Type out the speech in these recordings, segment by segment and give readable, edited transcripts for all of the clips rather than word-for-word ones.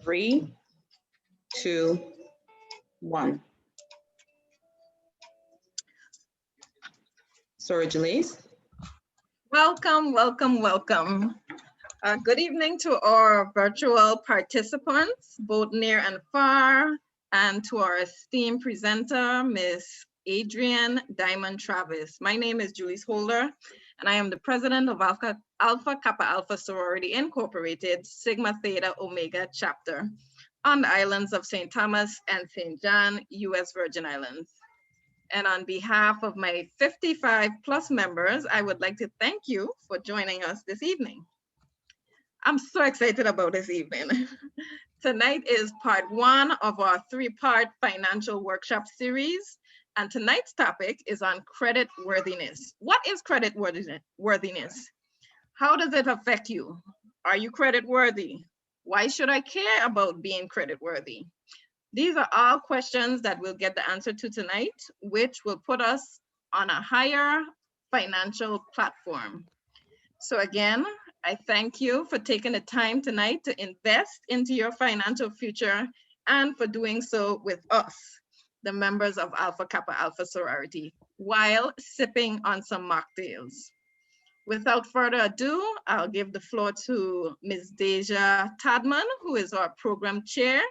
3, 2, 1. Sorry, Jaleese. Welcome, welcome, welcome. Good evening to our virtual participants, both near and far, and to our esteemed presenter, Ms. Adriane Travis. My name is Julie Holder, and I am the president of Alpha Kappa Alpha Sorority Incorporated, Sigma Theta Omega chapter on the islands of St. Thomas and St. John, U.S. Virgin Islands. And on behalf of my 55 plus members, I would like to thank you for joining us this evening. I'm so excited about this evening. Tonight is part 1 of our 3-part financial workshop series. And tonight's topic is on credit worthiness. What is credit worthiness? How does it affect you? Are you credit worthy? Why should I care about being credit worthy? These are all questions that we'll get the answer to tonight, which will put us on a higher financial platform. So again, I thank you for taking the time tonight to invest into your financial future and for doing so with us, the members of Alpha Kappa Alpha Sorority, while sipping on some mocktails. Without further ado, I'll give the floor to Ms. Deja Tadman, who is our program chair,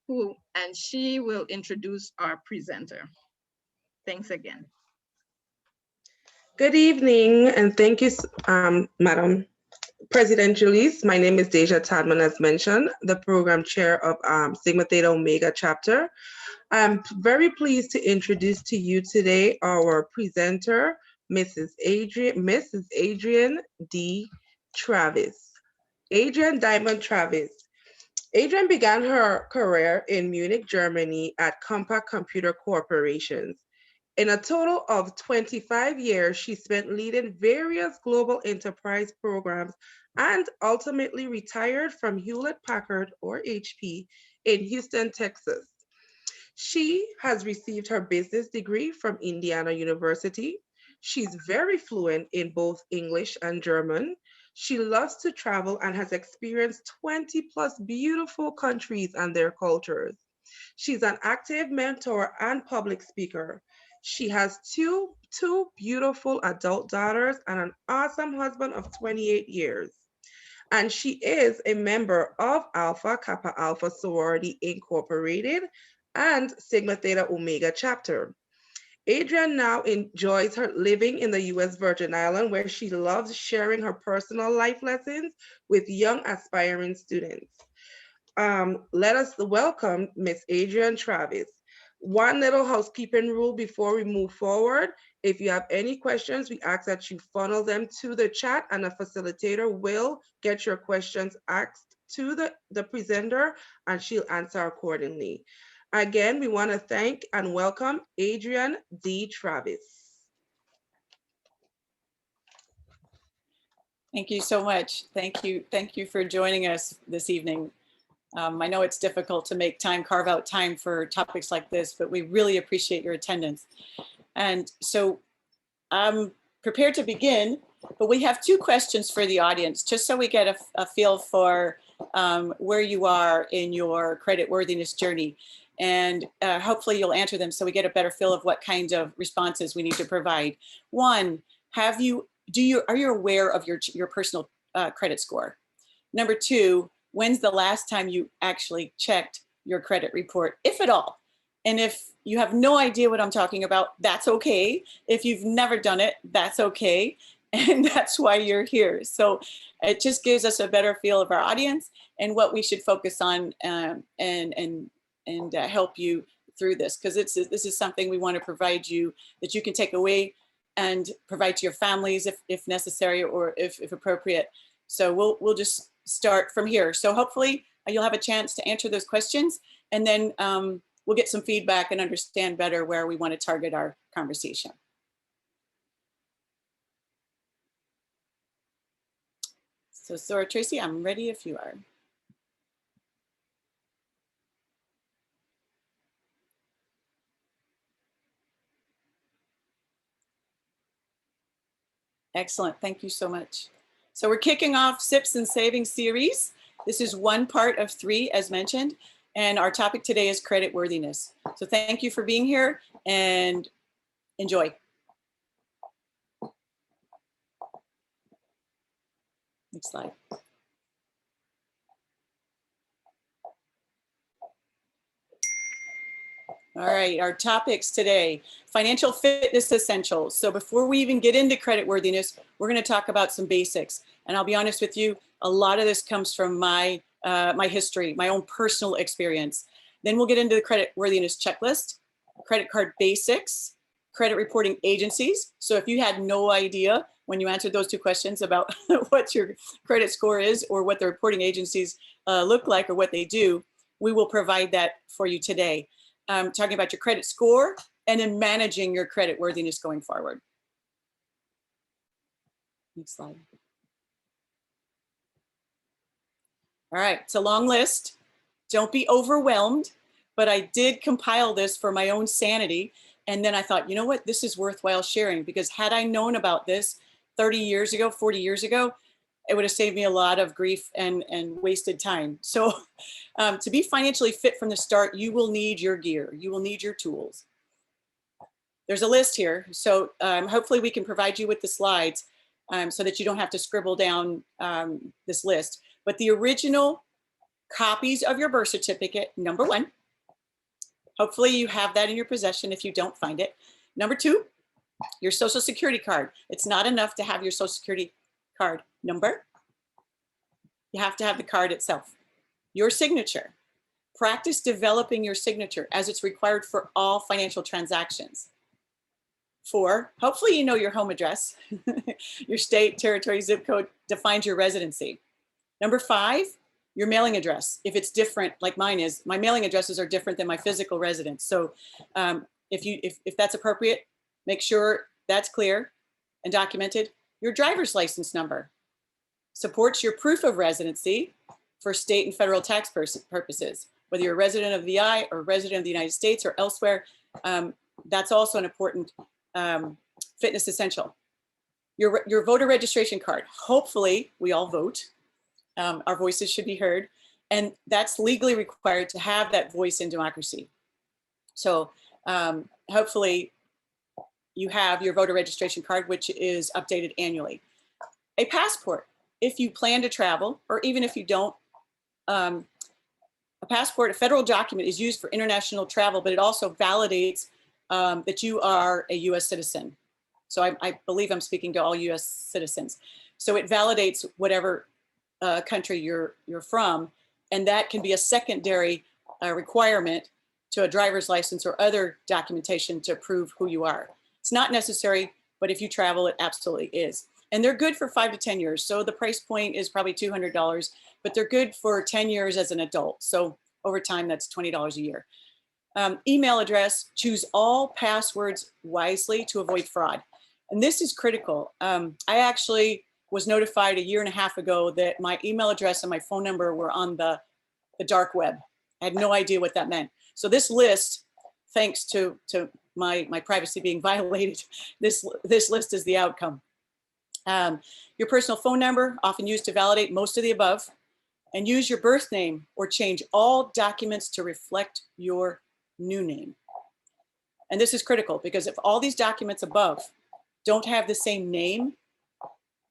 and she will introduce our presenter. Thanks again. Good evening, and thank you, Madam President Julies. My name is Deja Tadman, as mentioned, the program chair of Sigma Theta Omega chapter. I'm very pleased to introduce to you today our presenter, Mrs. Adriane D. Travis. Adriane Diamond Travis. Adriane began her career in Munich, Germany at Compaq Computer Corporations. In a total of 25 years, she spent leading various global enterprise programs and ultimately retired from Hewlett-Packard, or HP, in Houston, Texas. She has received her business degree from Indiana University. She's very fluent in both English and German. She loves to travel and has experienced 20 plus beautiful countries and their cultures. She's an active mentor and public speaker. She has two beautiful adult daughters and an awesome husband of 28 years. And she is a member of Alpha Kappa Alpha Sorority Incorporated and Sigma Theta Omega chapter. Adriane now enjoys her living in the U.S. Virgin Islands, where she loves sharing her personal life lessons with young aspiring students. Let us welcome Miss Adriane Travis. One little housekeeping rule before we move forward. If you have any questions, we ask that you funnel them to the chat, and a facilitator will get your questions asked to the presenter, and she'll answer accordingly. Again, we want to thank and welcome Adriane D. Travis. Thank you so much. Thank you for joining us this evening. I know it's difficult to carve out time for topics like this, but we really appreciate your attendance. And so I'm prepared to begin, but we have 2 questions for the audience, just so we get a feel for where you are in your credit worthiness journey. And hopefully you'll answer them so we get a better feel of what kind of responses we need to provide. 1, are you aware of your personal credit score? Number 2, when's the last time you actually checked your credit report, if at all? And if you have no idea what I'm talking about, that's okay. If you've never done it, that's okay. And that's why you're here. So it just gives us a better feel of our audience and what we should focus on and help you through this, because this is something we want to provide you that you can take away and provide to your families if necessary or if appropriate. So we'll just start from here. So hopefully you'll have a chance to answer those questions, and then we'll get some feedback and understand better where we want to target our conversation. So Sora Tracy, I'm ready if you are. Excellent, thank you so much. So we're kicking off Sips and Savings series, This is one part of 3, as mentioned, and our topic today is credit worthiness. So thank you for being here and enjoy. Next slide. All right, our topics today, financial fitness essentials. So before we even get into credit worthiness, we're going to talk about some basics. And I'll be honest with you, a lot of this comes from my history, my own personal experience. Then we'll get into the credit worthiness checklist, credit card basics, credit reporting agencies. So if you had no idea when you answered those 2 questions about what your credit score is or what the reporting agencies look like or what they do, we will provide that for you today. Talking about your credit score and then managing your credit worthiness going forward. Next slide. All right, it's a long list. Don't be overwhelmed, but I did compile this for my own sanity. And then I thought, you know what, this is worthwhile sharing, because had I known about this 30 years ago, 40 years ago, it would have saved me a lot of grief and wasted time. So to be financially fit from the start, you will need your gear. You will need your tools. There's a list here. So hopefully we can provide you with the slides so that you don't have to scribble down this list. But the original copies of your birth certificate, number 1, hopefully you have that in your possession if you don't find it. Number 2, your social security card. It's not enough to have your social security card number. You have to have the card itself. Your signature. Practice developing your signature as it's required for all financial transactions. 4, hopefully you know your home address. Your state, territory, zip code defines your residency. Number 5, your mailing address. If it's different, like mine is, my mailing addresses are different than my physical residence. So if that's appropriate, make sure that's clear and documented. Your driver's license number supports your proof of residency for state and federal tax purposes. Whether you're a resident of VI or resident of the United States or elsewhere, that's also an important fitness essential. Your voter registration card. Hopefully, we all vote. Our voices should be heard. And that's legally required to have that voice in democracy. So hopefully, you have your voter registration card, which is updated annually. A passport, if you plan to travel, or even if you don't. A passport, a federal document, is used for international travel, but it also validates that you are a US citizen. So I believe I'm speaking to all US citizens. So it validates whatever country you're from, and that can be a secondary requirement to a driver's license or other documentation to prove who you are. It's not necessary, but if you travel, it absolutely is. And they're good for 5 to 10 years. So the price point is probably $200, but they're good for 10 years as an adult. So over time, that's $20 a year. Email address, choose all passwords wisely to avoid fraud. And this is critical. I actually was notified a year and a half ago that my email address and my phone number were on the dark web. I had no idea what that meant. So this list, thanks to my privacy being violated, this list is the outcome. Your personal phone number, often used to validate most of the above, and use your birth name or change all documents to reflect your new name. And this is critical because if all these documents above don't have the same name,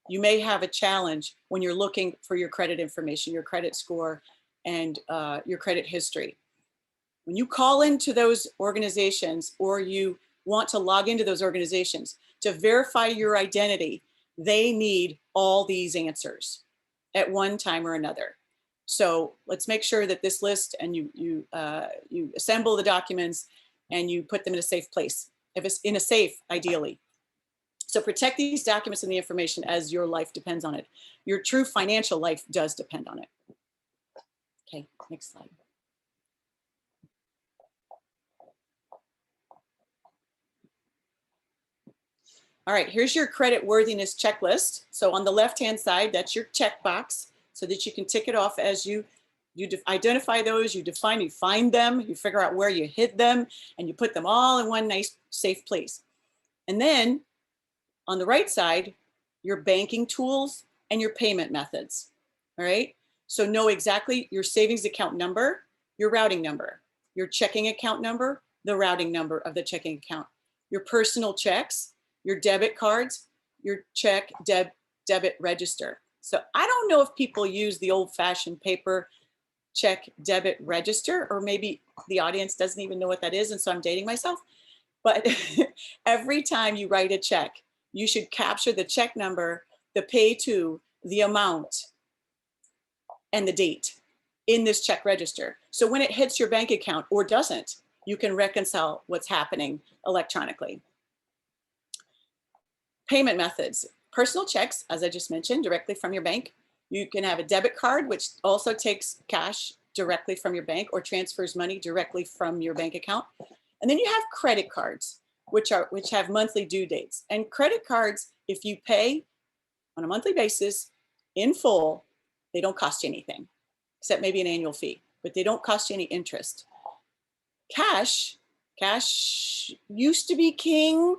you may have a challenge when you're looking for your credit information, your credit score, and your credit history. When you call into those organizations or you want to log into those organizations to verify your identity, they need all these answers at one time or another. So let's make sure that this list, and you assemble the documents and you put them in a safe place, if it's in a safe, ideally. So protect these documents and the information as your life depends on it. Your true financial life does depend on it. Okay, next slide. All right, here's your credit worthiness checklist. So on the left-hand side, that's your checkbox so that you can tick it off as you identify those, you find them, you figure out where you hid them, and you put them all in one nice, safe place. And then on the right side, your banking tools and your payment methods, all right? So know exactly your savings account number, your routing number, your checking account number, the routing number of the checking account, your personal checks, your debit cards, your check debit register. So I don't know if people use the old-fashioned paper check debit register, or maybe the audience doesn't even know what that is, and so I'm dating myself. But every time you write a check, you should capture the check number, the pay to, the amount, and the date in this check register. So when it hits your bank account or doesn't, you can reconcile what's happening electronically. Payment methods. Personal checks, as I just mentioned, directly from your bank. You can have a debit card, which also takes cash directly from your bank or transfers money directly from your bank account. And then you have credit cards, which have monthly due dates. And credit cards, if you pay on a monthly basis in full, they don't cost you anything, except maybe an annual fee, but they don't cost you any interest. Cash used to be king.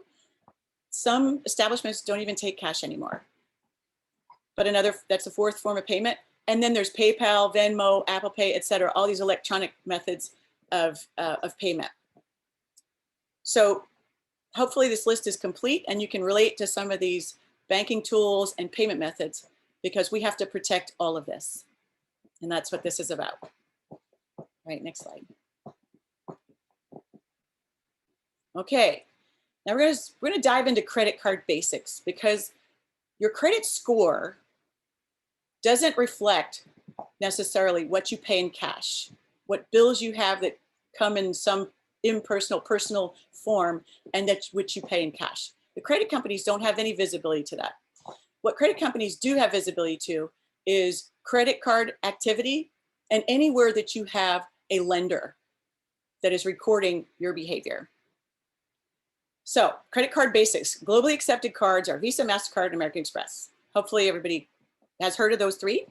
Some establishments don't even take cash anymore. But that's a fourth form of payment. And then there's PayPal, Venmo, Apple Pay, et cetera, all these electronic methods of payment. So hopefully this list is complete and you can relate to some of these banking tools and payment methods, because we have to protect all of this. And that's what this is about. All right, next slide. Okay, now we're gonna dive into credit card basics, because your credit score doesn't reflect necessarily what you pay in cash, what bills you have that come in some impersonal, personal form, and that which you pay in cash. The credit companies don't have any visibility to that. What credit companies do have visibility to is credit card activity and anywhere that you have a lender that is recording your behavior. So credit card basics, globally accepted cards are Visa, MasterCard, and American Express. Hopefully everybody has heard of those three.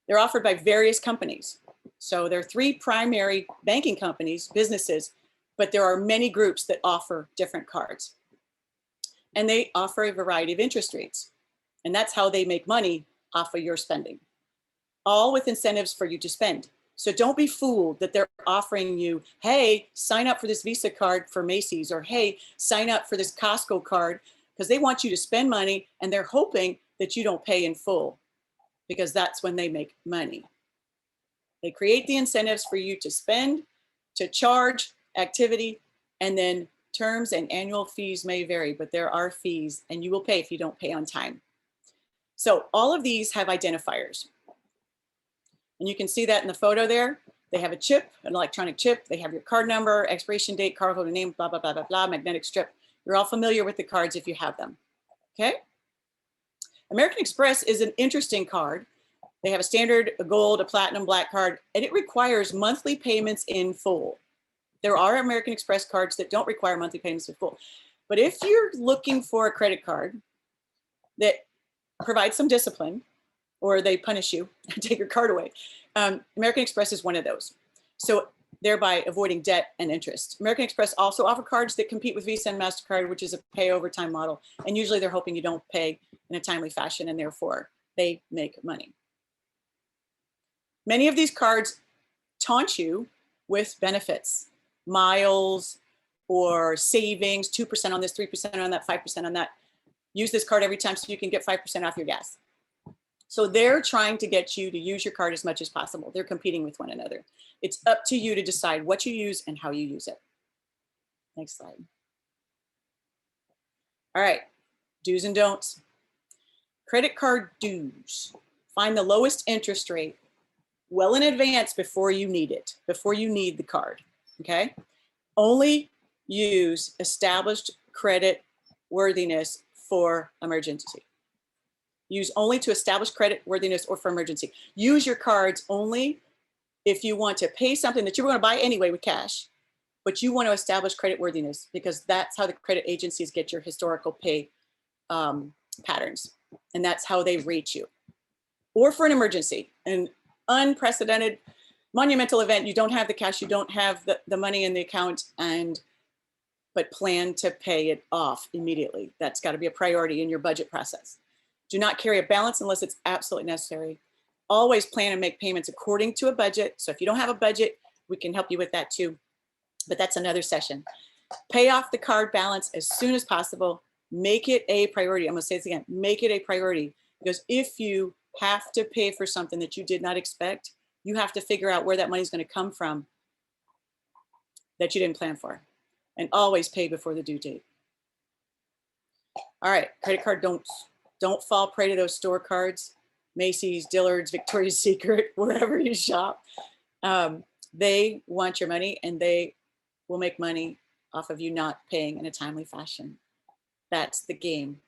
They're offered by various companies. So there are three primary banking companies, businesses, but there are many groups that offer different cards. And they offer a variety of interest rates. And that's how they make money off of your spending, all with incentives for you to spend. So don't be fooled that they're offering you, hey, sign up for this Visa card for Macy's, or hey, sign up for this Costco card, because they want you to spend money and they're hoping that you don't pay in full, because that's when they make money. They create the incentives for you to spend, to charge, activity, and then terms and annual fees may vary, but there are fees and you will pay if you don't pay on time. So all of these have identifiers. And you can see that in the photo there. They have a chip, an electronic chip. They have your card number, expiration date, card holder name, blah, blah, blah, blah, blah, magnetic strip. You're all familiar with the cards if you have them, okay? American Express is an interesting card. They have a standard, a gold, a platinum, black card, and it requires monthly payments in full. There are American Express cards that don't require monthly payments in full. But if you're looking for a credit card that provides some discipline, or they punish you and take your card away, American Express is one of those. So thereby avoiding debt and interest. American Express also offer cards that compete with Visa and MasterCard, which is a pay over time model. And usually they're hoping you don't pay in a timely fashion, and therefore they make money. Many of these cards taunt you with benefits, miles or savings, 2% on this, 3% on that, 5% on that. Use this card every time so you can get 5% off your gas. So they're trying to get you to use your card as much as possible. They're competing with one another. It's up to you to decide what you use and how you use it. Next slide. All right, do's and don'ts. Credit card dues. Find the lowest interest rate well in advance before you need it, before you need the card, okay? Only use established credit worthiness for emergency. Use only to establish credit worthiness or for emergency. Use your cards only if you want to pay something that you're going to buy anyway with cash, but you want to establish credit worthiness, because that's how the credit agencies get your historical pay patterns. And that's how they rate you. Or for an emergency, an unprecedented, monumental event, you don't have the cash, you don't have the money in the account, but plan to pay it off immediately. That's got to be a priority in your budget process. Do not carry a balance unless it's absolutely necessary. always plan and make payments according to a budget. So if you don't have a budget, we can help you with that too. But that's another session. Pay off the card balance as soon as possible. Make it a priority. I'm going to say this again. Make it a priority, because if you have to pay for something that you did not expect, you have to figure out where that money is going to come from that you didn't plan for. And always pay before the due date. All right, credit card, don't fall prey to those store cards. Macy's, Dillard's, Victoria's Secret, wherever you shop. They want your money, and they will make money off of you not paying in a timely fashion. That's the game.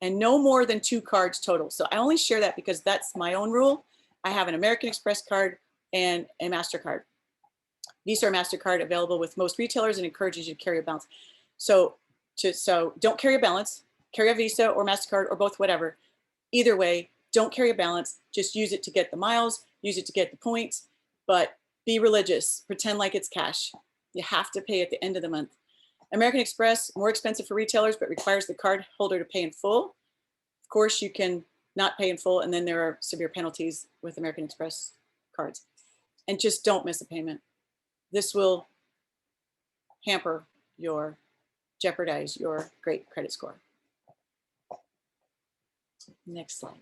And no more than 2 cards total. So I only share that because that's my own rule. I have an American Express card and a MasterCard. Visa or MasterCard available with most retailers and encourages you to carry a balance. So don't carry a balance, carry a Visa or MasterCard or both, whatever. Either way, don't carry a balance. Just use it to get the miles, use it to get the points, but be religious. Pretend like it's cash. You have to pay at the end of the month. American Express, more expensive for retailers, but requires the card holder to pay in full. Of course, you can not pay in full, and then there are severe penalties with American Express cards. And just don't miss a payment. This will jeopardize your great credit score. Next slide.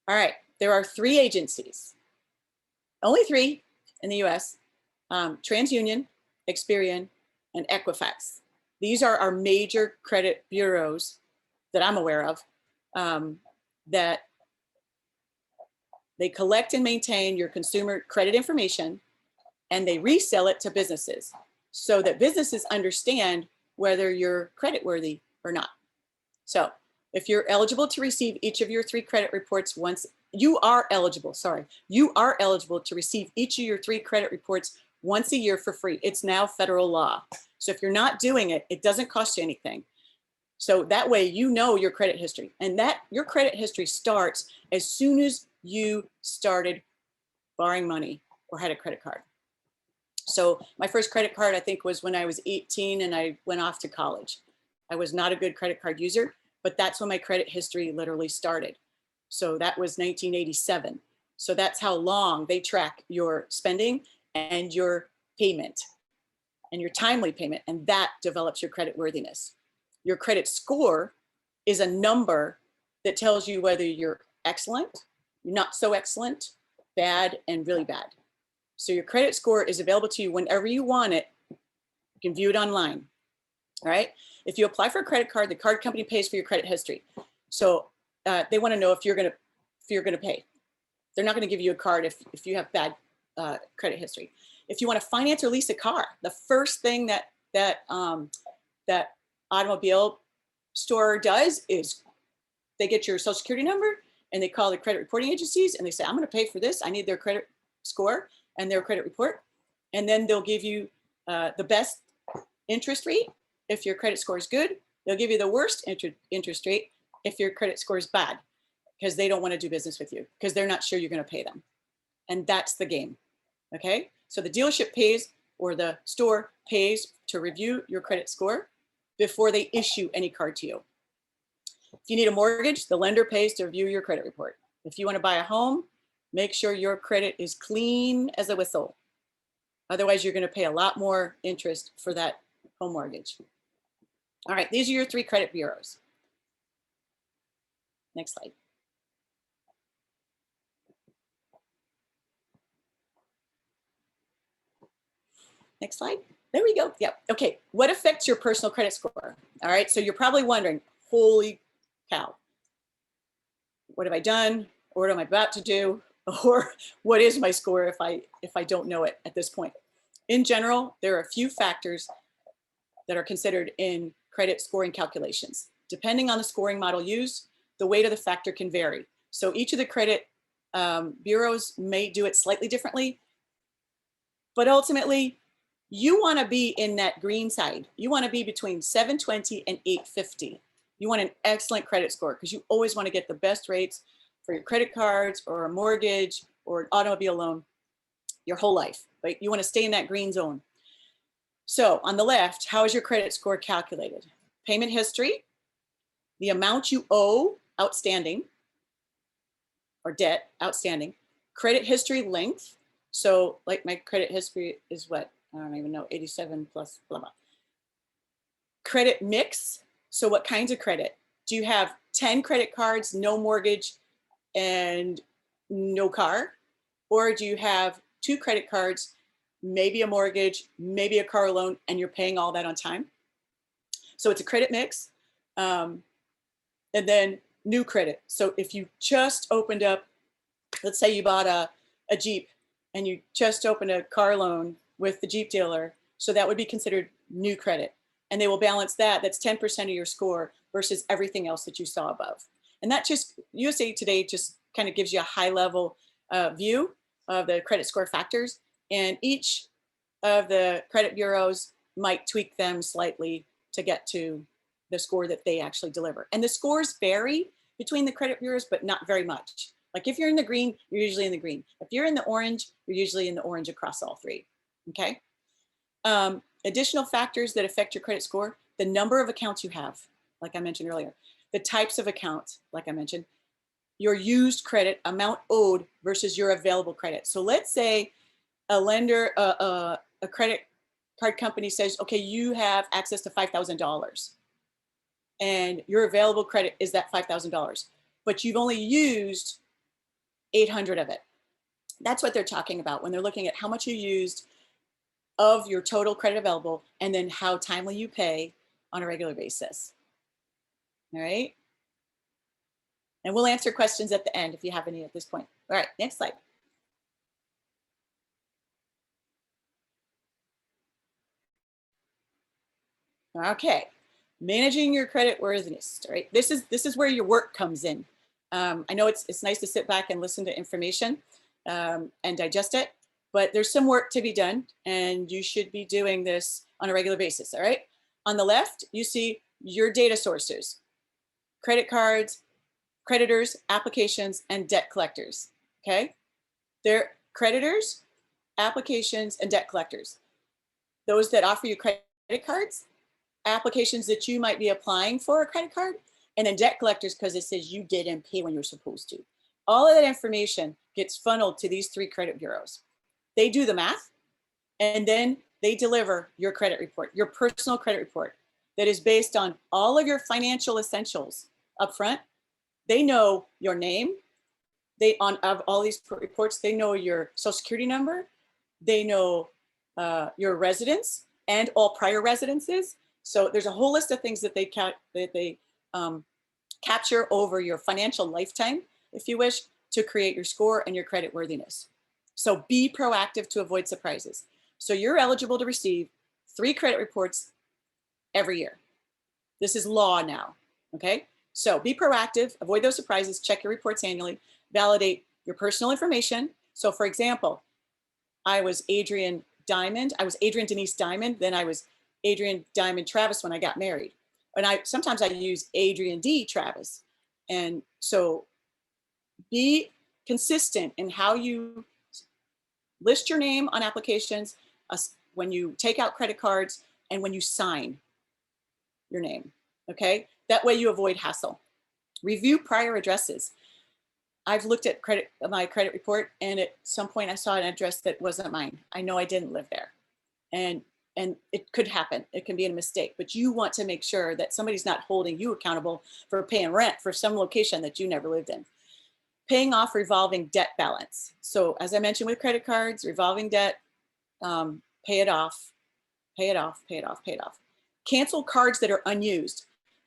All right, there are 3 agencies, only 3 in the US, TransUnion, Experian, and Equifax. These are our major credit bureaus that I'm aware of, that they collect and maintain your consumer credit information, and they resell it to businesses so that businesses understand whether you're creditworthy or not. So if you're eligible to receive each of your 3 credit reports once, you are eligible to receive each of your 3 credit reports once a year for free. It's now federal law. So if you're not doing it, it doesn't cost you anything. So that way you know your credit history, and that your credit history starts as soon as you started borrowing money or had a credit card. So my first credit card, I think, was when I was 18 and I went off to college. I was not a good credit card user, but that's when my credit history literally started. So that was 1987. So that's how long they track your spending and your payment and your timely payment, and that develops your credit worthiness. Your credit score is a number that tells you whether you're excellent, not so excellent, bad, and really bad. So your credit score is available to you whenever you want it. You can view it online. All right. If you apply for a credit card, the card company pays for your credit history. So they want to know if you're going to pay. They're not going to give you a card if you have bad credit history. If you want to finance or lease a car, the first thing that automobile store does is they get your social security number and they call the credit reporting agencies and they say, I'm going to pay for this. I need their credit score and their credit report. And then they'll give you the best interest rate if your credit score is good. They'll give you the worst interest rate if your credit score is bad, because they don't want to do business with you because they're not sure you're going to pay them. And that's the game. Okay. So the dealership pays, or the store pays to review your credit score before they issue any card to you. If you need a mortgage, the lender pays to review your credit report. If you want to buy a home, make sure your credit is clean as a whistle. Otherwise, you're going to pay a lot more interest for that home mortgage. All right, these are your 3 credit bureaus. Next slide. Next slide. There we go. Yep. Okay. What affects your personal credit score? All right. So you're probably wondering, holy cow, what have I done? Or what am I about to do? Or what is my score if I don't know it at this point? In general, there are a few factors that are considered in credit scoring calculations. Depending on the scoring model used, the weight of the factor can vary. So each of the credit bureaus may do it slightly differently, but ultimately, you want to be in that green side. You want to be between 720 and 850. You want an excellent credit score because you always want to get the best rates for your credit cards or a mortgage or an automobile loan your whole life, right? You want to stay in that green zone. So on the left, how is your credit score calculated? Payment history, the amount you owe outstanding, or debt outstanding, credit history length. So like my credit history is what? I don't even know, 87 plus blah, blah. Credit mix. So what kinds of credit? Do you have 10 credit cards, no mortgage, and no car? Or do you have 2 credit cards, maybe a mortgage, maybe a car loan, and you're paying all that on time? So it's a credit mix. And then new credit. So if you just opened up, let's say you bought a Jeep and you just opened a car loan with the Jeep dealer, so that would be considered new credit. And they will balance that. That's 10% of your score versus everything else that you saw above. And that just, USA Today just kind of gives you a high level view of the credit score factors. And each of the credit bureaus might tweak them slightly to get to the score that they actually deliver. And the scores vary between the credit bureaus, but not very much. Like if you're in the green, you're usually in the green. If you're in the orange, you're usually in the orange across all 3, okay? Additional factors that affect your credit score, the number of accounts you have, like I mentioned earlier, the types of accounts, like I mentioned, your used credit, amount owed versus your available credit. So let's say a lender, a credit card company says, okay, you have access to $5,000 and your available credit is that $5,000, but you've only used 800 of it. That's what they're talking about when they're looking at how much you used of your total credit available and then how timely you pay on a regular basis. All right. And we'll answer questions at the end if you have any at this point. All right, next slide. Okay, managing your credit worthiness, right? This is where your work comes in. I know it's nice to sit back and listen to information and digest it, but there's some work to be done and you should be doing this on a regular basis, all right? On the left, you see your data sources, credit cards, creditors, applications, and debt collectors, okay? They're creditors, applications, and debt collectors. Those that offer you credit cards, applications that you might be applying for a credit card, and then debt collectors because it says you didn't pay when you're supposed to. All of that information gets funneled to these 3 credit bureaus. They do the math, and then they deliver your credit report, your personal credit report that is based on all of your financial essentials up front. They know your name. Of all these reports, they know your social security number. They know your residence and all prior residences. So there's a whole list of things that they capture over your financial lifetime, if you wish, to create your score and your credit worthiness. So be proactive to avoid surprises. So you're eligible to receive 3 credit reports every year. This is law now, okay? So be proactive, avoid those surprises, check your reports annually, validate your personal information. So for example, I was Adriane Denise Diamond, then I was Adriane Diamond Travis when I got married. And sometimes I use Adriane D Travis. And so be consistent in how you list your name on applications, when you take out credit cards, and when you sign your name, okay? That way you avoid hassle. Review prior addresses. I've looked at my credit report, and at some point I saw an address that wasn't mine. I know I didn't live there. And it could happen. It can be a mistake, but you want to make sure that somebody's not holding you accountable for paying rent for some location that you never lived in. Paying off revolving debt balance. So as I mentioned with credit cards, revolving debt, pay it off, pay it off, pay it off, pay it off. Cancel cards that are unused.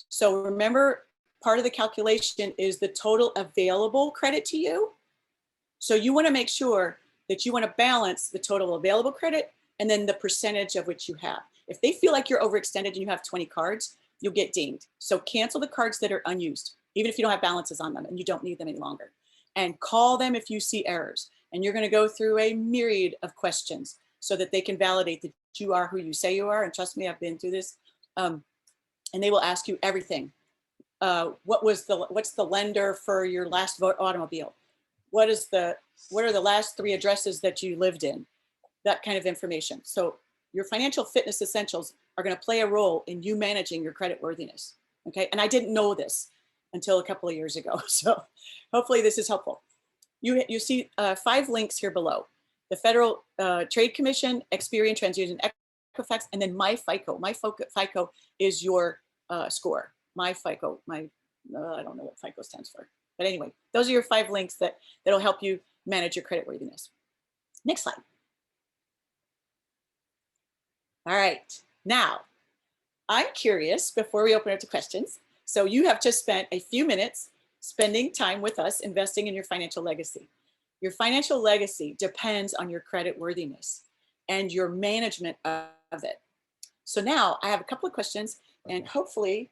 So remember, part of the calculation is the total available credit to you. So you want to make sure that you want to balance the total available credit and then the percentage of which you have. If they feel like you're overextended and you have 20 cards, you'll get dinged. So cancel the cards that are unused, even if you don't have balances on them and you don't need them any longer. And call them if you see errors. And you're going to go through a myriad of questions so that they can validate that you are who you say you are. And trust me, I've been through this. And they will ask you everything. What's the lender for your last automobile? What are the last 3 addresses that you lived in? That kind of information. So your financial fitness essentials are going to play a role in you managing your credit worthiness. Okay. And I didn't know this until a couple of years ago. So hopefully this is helpful. you see 5 links here below. The Federal Trade Commission, Experian, TransUnion, Equifax, and then My FICO. My FICO is your score. My FICO, I don't know what FICO stands for. But anyway, those are your 5 links that'll help you manage your credit worthiness. Next slide. All right, now I'm curious before we open it to questions. So you have just spent a few minutes spending time with us investing in your financial legacy. Your financial legacy depends on your credit worthiness and your management of it. So now I have a couple of questions and hopefully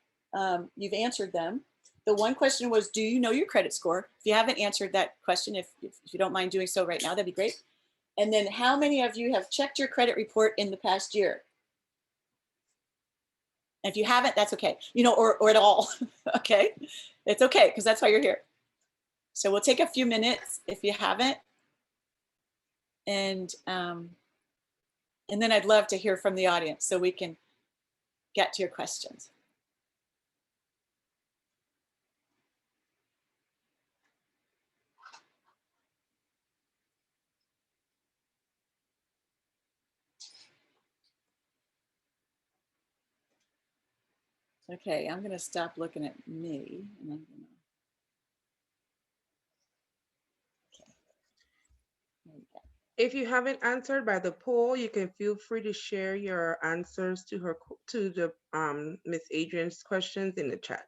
you've answered them. The one question was, do you know your credit score? If you haven't answered that question, if you don't mind doing so right now, that'd be great. And then how many of you have checked your credit report in the past year? And if you haven't, that's okay. Or at all, okay? It's okay, because that's why you're here. So we'll take a few minutes if you haven't. And then I'd love to hear from the audience so we can get to your questions. Okay, I'm gonna stop looking at me. And I'm gonna... Okay. There we go. If you haven't answered by the poll, you can feel free to share your answers to the Miss Adriane's questions in the chat.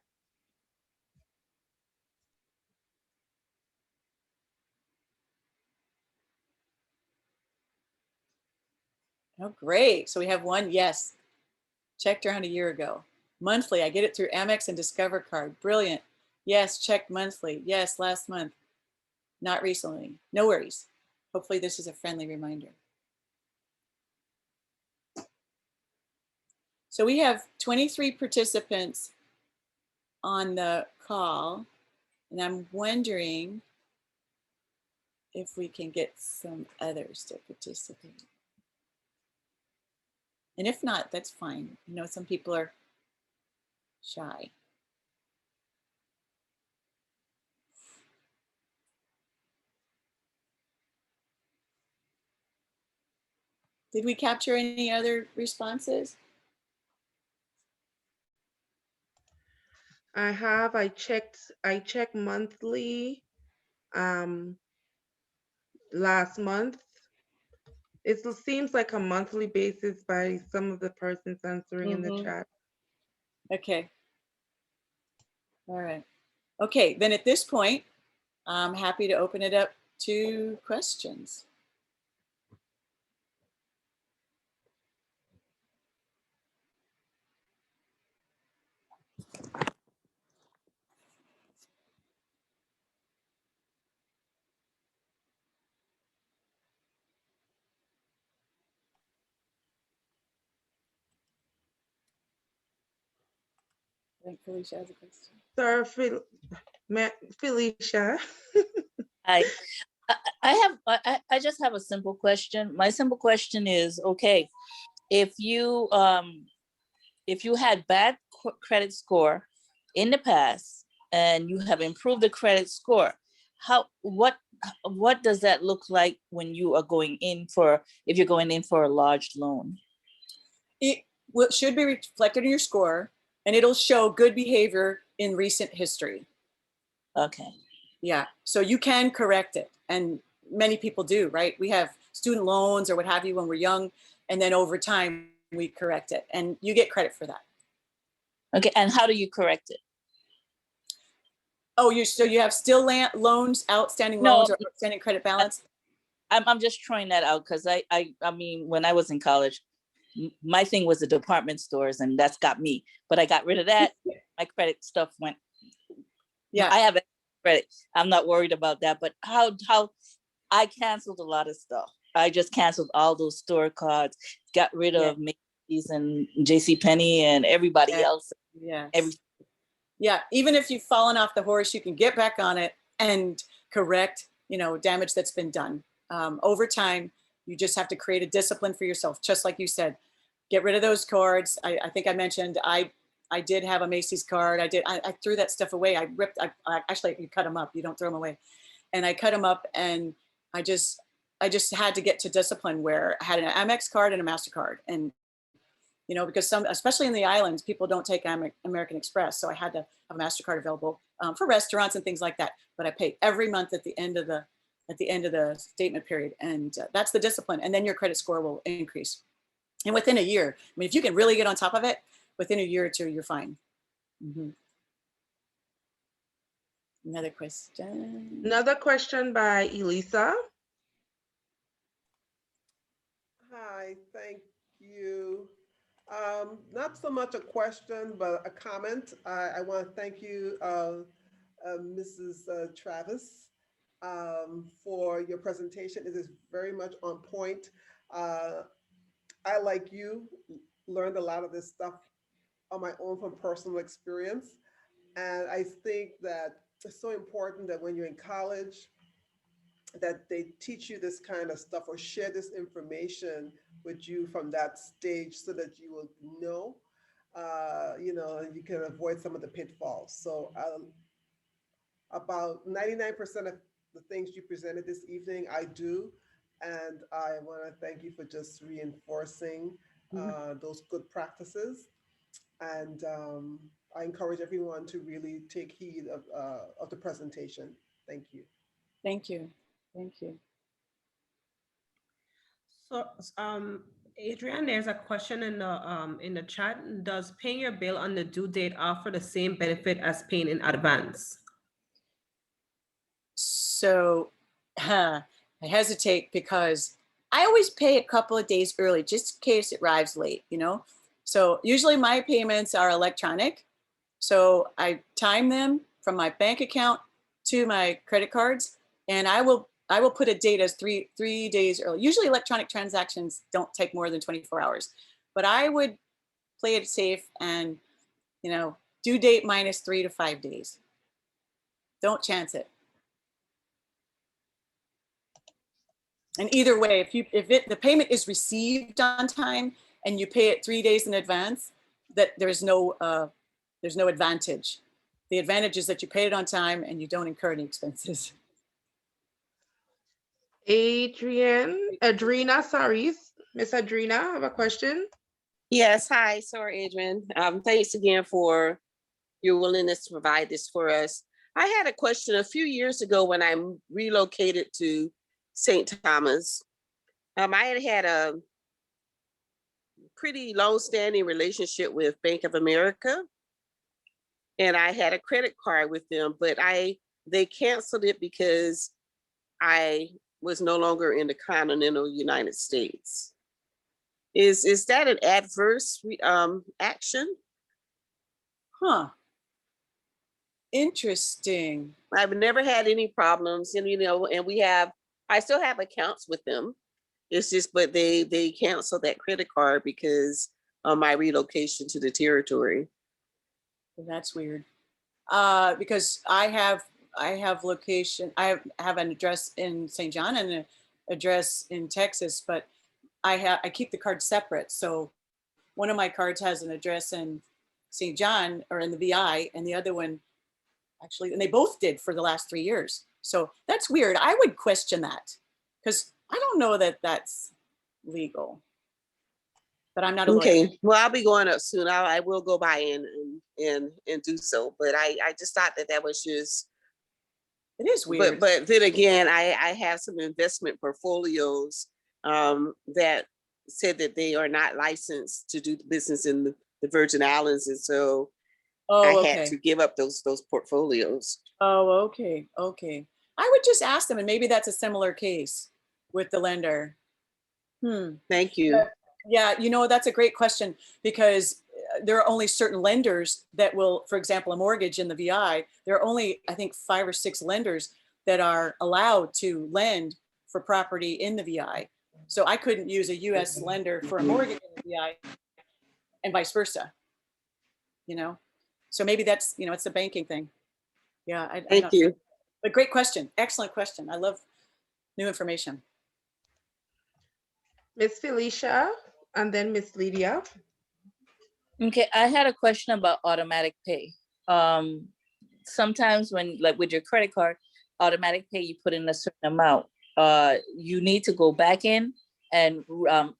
Oh, great. So we have one, yes. Checked around a year ago. Monthly, I get it through Amex and Discover Card. Brilliant. Yes, checked monthly. Yes, last month. Not recently. No worries. Hopefully this is a friendly reminder. So we have 23 participants on the call, and I'm wondering if we can get some others to participate. And if not, that's fine. Some people are shy. Did we capture any other responses? I checked monthly last month. It seems like a monthly basis by some of the persons answering in the chat. Okay. All right. Okay, then at this point, I'm happy to open it up to questions. I think Felicia has a question. Sir, Felicia. I just have a simple question. My simple question is, okay, if you had bad credit score in the past and you have improved the credit score, what does that look like when you are if you're going in for a large loan? It should be reflected in your score, and it'll show good behavior in recent history. Okay. Yeah, so you can correct it, and many people do, right? We have student loans or what have you when we're young, and then over time we correct it, and you get credit for that. Okay, and how do you correct it? Oh, so you have still loans, outstanding loans, or outstanding credit balance? I'm just trying that out because I mean, when I was in college, my thing was the department stores, and that's got me. But I got rid of that. My credit stuff went. Yeah, I have credit. I'm not worried about that. But how I canceled a lot of stuff. I just canceled all those store cards, got rid of Macy's and JCPenney and everybody else. Yeah. Yeah, even if you've fallen off the horse, you can get back on it and correct, damage that's been done. Over time, you just have to create a discipline for yourself, just like you said. Get rid of those cards. I think I mentioned I did have a Macy's card. I threw that stuff away. Actually, you cut them up. You don't throw them away. and I cut them up, and I just had to get to discipline where I had an Amex card and a MasterCard. And, you know, because especially in the islands, people don't take American Express. So I had to have a MasterCard available for restaurants and things like that. But I pay every month at the end of the statement period. And that's the discipline. And then your credit score will increase. And within a year, I mean, if you can really get on top of it, within a year or two, you're fine. Mm-hmm. Another question. Another question by Elisa. Hi, thank you. Not so much a question, but a comment. I want to thank you, Mrs. Travis, for your presentation. It is very much on point. I, like you, learned a lot of this stuff on my own from personal experience. And I think that it's so important that when you're in college, that they teach you this kind of stuff or share this information with you from that stage so that you will know, you know, and you can avoid some of the pitfalls. So about 99% of the things you presented this evening, I do. And I want to thank you for just reinforcing those good practices. And I encourage everyone to really take heed of the presentation. Thank you. Thank you. Thank you. So, Adriane, there's a question in the chat. Does paying your bill on the due date offer the same benefit as paying in advance? So I hesitate because I always pay a couple of days early just in case it arrives late, you know? So usually my payments are electronic. So I time them from my bank account to my credit cards, and I will put a date as three days early. Usually electronic transactions don't take more than 24 hours, but I would play it safe and, you know, due date minus 3 to 5 days. Don't chance it. And either way, if the payment is received on time and you pay it 3 days in advance, that there's no advantage. The advantage is that you paid it on time and you don't incur any expenses. Adriana, sorry. Miss Adriana, I have a question. Yes, hi, sorry, Adriane. Thanks again for your willingness to provide this for us. I had a question a few years ago when I relocated to St. Thomas. I had a pretty long-standing relationship with Bank of America, and I had a credit card with them, but they canceled it because I was no longer in the continental United States. Is that an adverse action? Huh. Interesting. I've never had any problems, and you know, and I still have accounts with them. It's just, but they canceled that credit card because of my relocation to the territory. That's weird. Because I have an address in St. John and an address in Texas, but I keep the cards separate. So one of my cards has an address in St. John or in the VI, and the other one actually, and they both did for the last 3 years. So that's weird. I would question that because I don't know that that's legal, but I'm not a lawyer. Okay, well, I'll be going up soon. I will go by and do so, but I just thought that was just. It is weird. But then again, I have some investment portfolios that said that they are not licensed to do business in the Virgin Islands, and so I had to give up those portfolios. Oh, okay, okay. I would just ask them, and maybe that's a similar case with the lender. Thank you. Yeah, you know, that's a great question because there are only certain lenders that will, for example, a mortgage in the VI, there are only, I think, 5 or 6 lenders that are allowed to lend for property in the VI. So I couldn't use a US lender for a mortgage in the VI and vice versa, you know? So maybe that's, you know, it's a banking thing. Yeah. Thank you. But great question. Excellent question. I love new information. Miss Felicia, and then Miss Lydia. Okay, I had a question about automatic pay. Sometimes when, like with your credit card, automatic pay, you put in a certain amount. You need to go back in and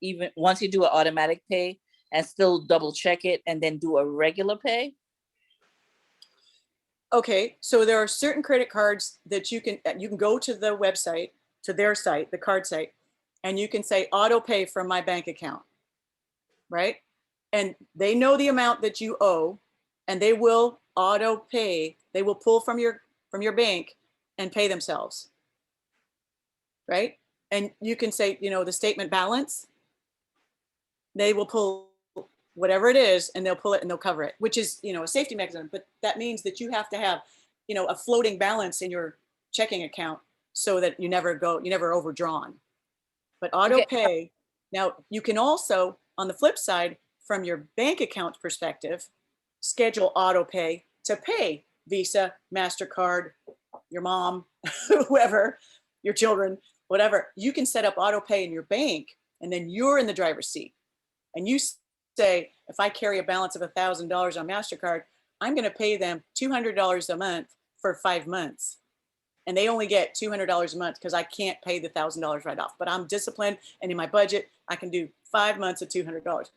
even once you do an automatic pay and still double check it and then do a regular pay. Okay, so there are certain credit cards that you can go to the website, to their site, the card site, and you can say auto pay from my bank account, right? And they know the amount that you owe, and they will auto pay. They will pull from your bank and pay themselves, right? And you can say, you know, the statement balance. They will pull whatever it is, and they'll pull it and they'll cover it, which is, you know, a safety mechanism. But that means that you have to have, you know, a floating balance in your checking account so that you never overdrawn. But auto pay, now you can also, on the flip side, from your bank account perspective, schedule auto pay to pay Visa, MasterCard, your mom, whoever, your children, whatever. You can set up auto pay in your bank, and then you're in the driver's seat. And you say, if I carry a balance of $1,000 on MasterCard, I'm going to pay them $200 a month for 5 months. And they only get $200 a month because I can't pay the $1,000 right off. But I'm disciplined, and in my budget, I can do 5 months at $200.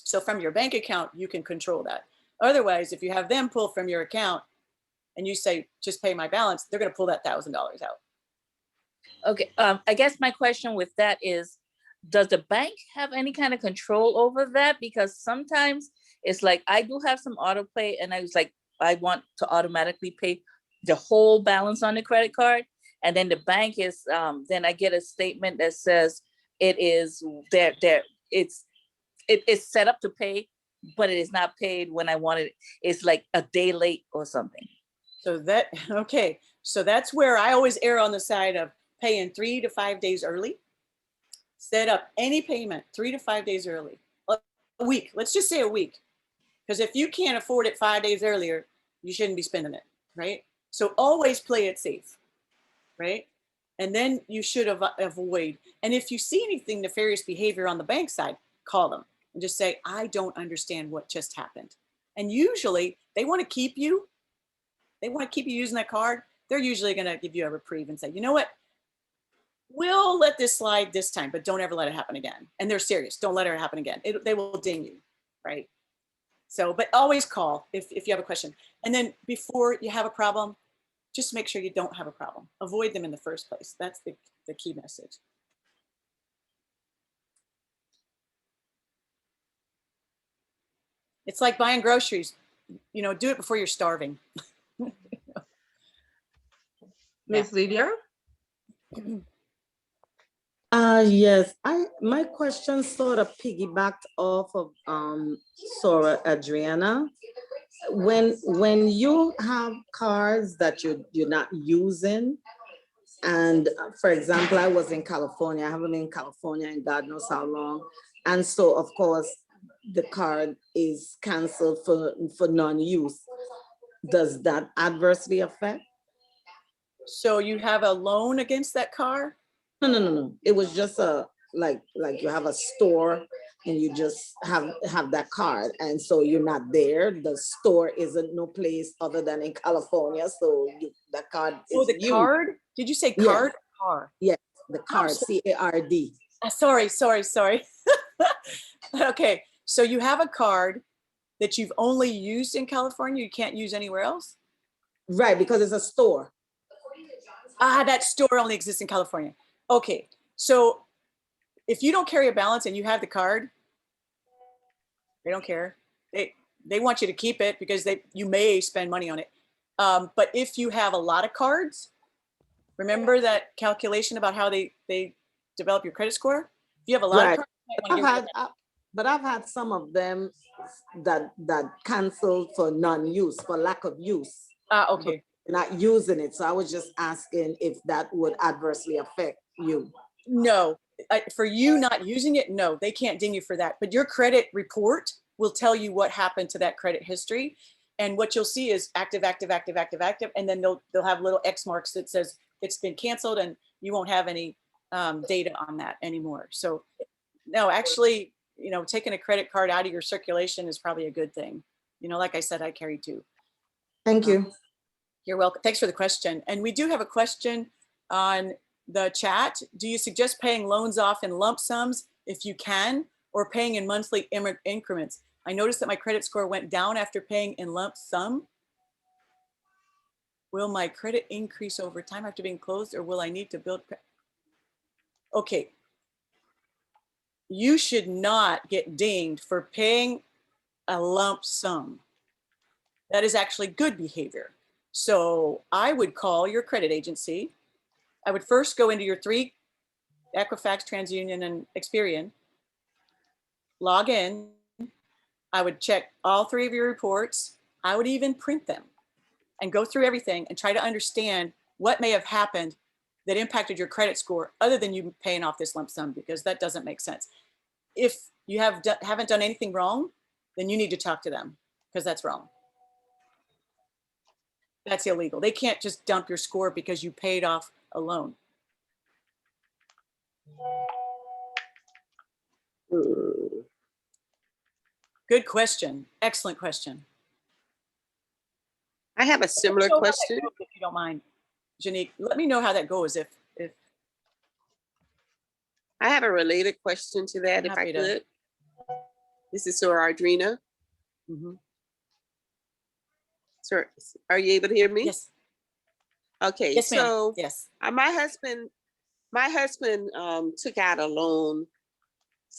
So from your bank account, you can control that. Otherwise, if you have them pull from your account and you say, just pay my balance, they're going to pull that $1,000 out. Okay, I guess my question with that is, does the bank have any kind of control over that? Because sometimes it's like, I do have some auto pay, and I was like, I want to automatically pay the whole balance on the credit card. And then the bank is, then I get a statement that says it is it's set up to pay, but it is not paid when I want it. It's like a day late or something. So that's where I always err on the side of paying 3 to 5 days early. Set up any payment 3 to 5 days early, a week. Let's just say a week. Because if you can't afford it 5 days earlier, you shouldn't be spending it, right? So always play it safe, right? And then you should avoid. And if you see anything nefarious behavior on the bank side, call them and just say, I don't understand what just happened. And usually they want to keep you. They want to keep you using that card. They're usually going to give you a reprieve and say, you know what? We'll let this slide this time, but don't ever let it happen again. And they're serious. Don't let it happen again. They will ding you, right? So, but always call if you have a question. And then before you have a problem, just make sure you don't have a problem. Avoid them in the first place. That's the key message. It's like buying groceries. You know, do it before you're starving. Miss Lydia? Yes, my question sort of piggybacked off of Sora Adriana. When you have cards that you're not using, and for example, I was in California. I haven't been in California in God knows how long, and so of course the card is canceled for non-use. Does that adversely affect? So you have a loan against that car? No. It was just like you have a store and you just have that card, and so you're not there. The store isn't no place other than in California, so that card is the used. card? Did you say card? Yes. Or car? Yes, the card, C-A-R-D. Sorry. Okay, so you have a card that you've only used in California, you can't use anywhere else? Right, because it's a store. That store only exists in California. Okay, so if you don't carry a balance and you have the card, they don't care. They want you to keep it because you may spend money on it. But if you have a lot of cards, remember that calculation about how they develop your credit score? If you have a lot of cards, you might want to get rid of them. But I've had some of them that canceled for non-use, for lack of use. Okay. Not using it. So I was just asking if that would adversely affect you. No, for you not using it, no, they can't ding you for that. But your credit report will tell you what happened to that credit history. And what you'll see is active. And then they'll have little X marks that says it's been canceled, and you won't have any data on that anymore. So no, actually, you know, taking a credit card out of your circulation is probably a good thing. You know, like I said, I carry 2. Thank you. You're welcome. Thanks for the question. And we do have a question on the chat. Do you suggest paying loans off in lump sums if you can, or paying in monthly increments? I noticed that my credit score went down after paying in lump sum. Will my credit increase over time after being closed, or will I need to build? Okay. You should not get dinged for paying a lump sum. That is actually good behavior. So I would call your credit agency. I would first go into your 3, Equifax, TransUnion, and Experian, log in. I would check all 3 of your reports. I would even print them and go through everything and try to understand what may have happened that impacted your credit score other than you paying off this lump sum, because that doesn't make sense. If you haven't done anything wrong, then you need to talk to them, because that's wrong. That's illegal. They can't just dump your score because you paid off a loan. Good question. Excellent question. I have a similar question. If you don't mind, Janique, let me know how that goes. If I have a related question to that, if I could. This is for Adriana. Sir, are you able to hear me? Yes. Okay, yes, so yes. My husband took out a loan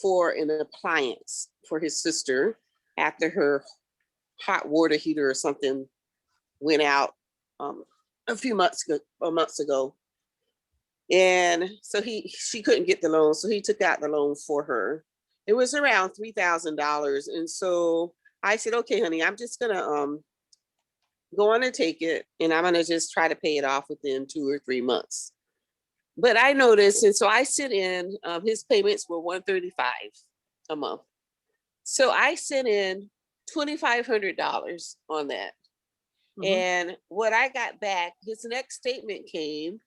for an appliance for his sister after her hot water heater or something went out a few months ago. And so she couldn't get the loan, so he took out the loan for her. It was around $3,000. And so I said, okay, honey, I'm just gonna go on and take it, and I'm gonna just try to pay it off within 2 or 3 months. But I noticed, and so I sent in, his payments were $135 a month. So I sent in $2,500 on that. And what I got back, his next statement came,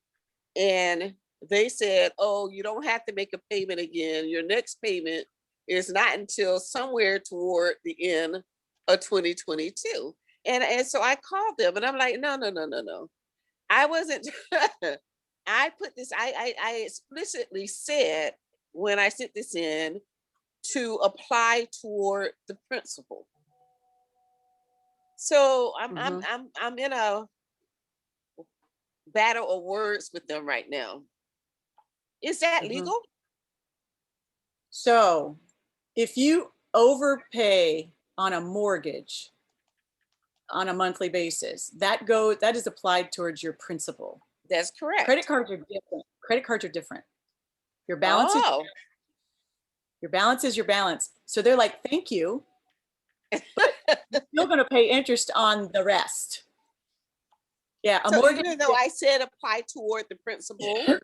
and they said, oh, you don't have to make a payment again. Your next payment is not until somewhere toward the end of 2022. And so I called them, and I'm like, no. I wasn't, I put this, I explicitly said when I sent this in to apply toward the principal. So I'm in a battle of words with them right now. Is that legal? So if you overpay on a mortgage on a monthly basis, that is applied towards your principal. That's correct. Credit cards are different. Credit cards are different. Your balance is your balance is your balance. So they're like, thank you, but you're still going to pay interest on the rest. Yeah, a mortgage. Even though I said apply toward the principal,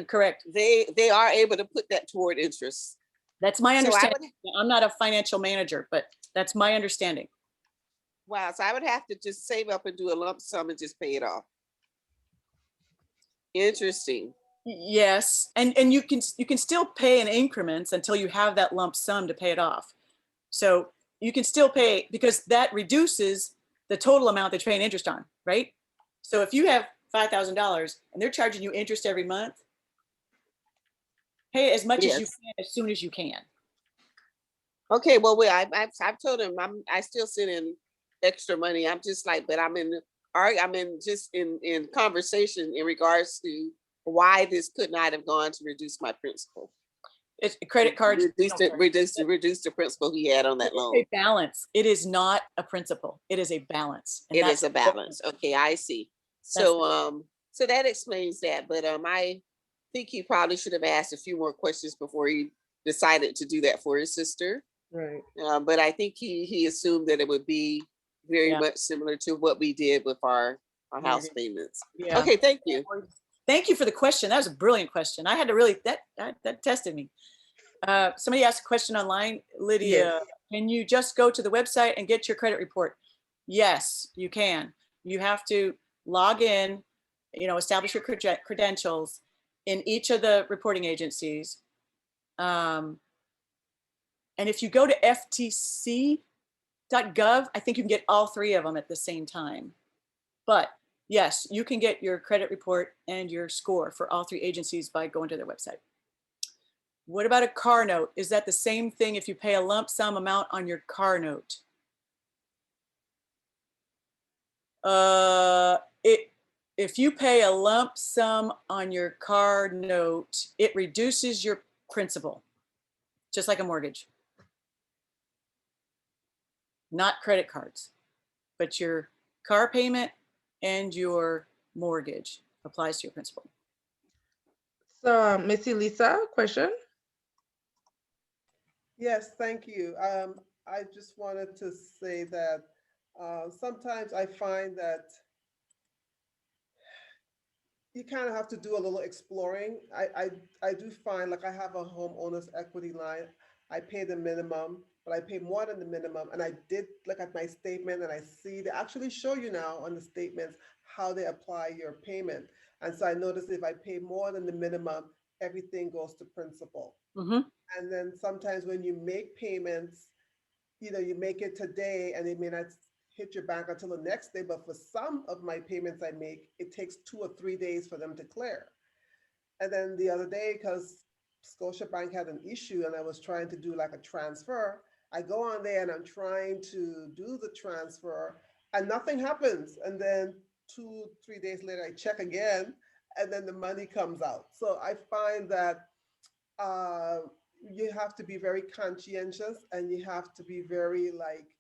correct. They are able to put that toward interest. That's my understanding. I'm not a financial manager, but that's my understanding. Wow, so I would have to just save up and do a lump sum and just pay it off. Interesting. Yes, and you can still pay in increments until you have that lump sum to pay it off. So you can still pay, because that reduces the total amount that you're paying interest on, right? So if you have $5,000 and they're charging you interest every month, pay as much as you can as soon as you can. Okay, well, I've told him I still send in extra money. I'm just like, but I'm in conversation in regards to why this could not have gone to reduce my principal. It's credit cards. Reduce the principal he had on that loan. It's a balance. It is not a principal. It is a balance. It is a balance. Okay, I see. So so that explains that. But I think he probably should have asked a few more questions before he decided to do that for his sister. Right. But I think he assumed that it would be very much similar to what we did with our house payments. Yeah. Okay, thank you. Thank you for the question. That was a brilliant question. I had to really, that tested me. Somebody asked a question online. Lydia, can you just go to the website and get your credit report? Yes, you can. You have to log in, establish your credentials in each of the reporting agencies. And if you go to ftc.gov, I think you can get all 3 of them at the same time. But Yes, you can get your credit report and your score for all 3 agencies by going to their website. What about a car note? Is that the same thing if you pay a lump sum amount on your car note? If you pay a lump sum on your car note, it reduces your principal, just like a mortgage. Not credit cards, but your car payment and your mortgage applies to your principal. So, Missy Lisa, question? Yes, thank you. I just wanted to say that sometimes I find that you kind of have to do a little exploring. I do find, like, I have a homeowner's equity line. I pay the minimum, but I pay more than the minimum. And I did look at my statement and I see they actually show you now on the statements how they apply your payment. And so I noticed if I pay more than the minimum, everything goes to principal. Mm-hmm. And then sometimes when you make payments, you make it today and it may not hit your bank until the next day. But for some of my payments I make, it takes 2 or 3 days for them to clear. And then the other day, because Scotiabank had an issue and I was trying to do like a transfer, I go on there and I'm trying to do the transfer and nothing happens. And then 2, 3 days later, I check again and then the money comes out. So I find that you have to be very conscientious and you have to be very, like,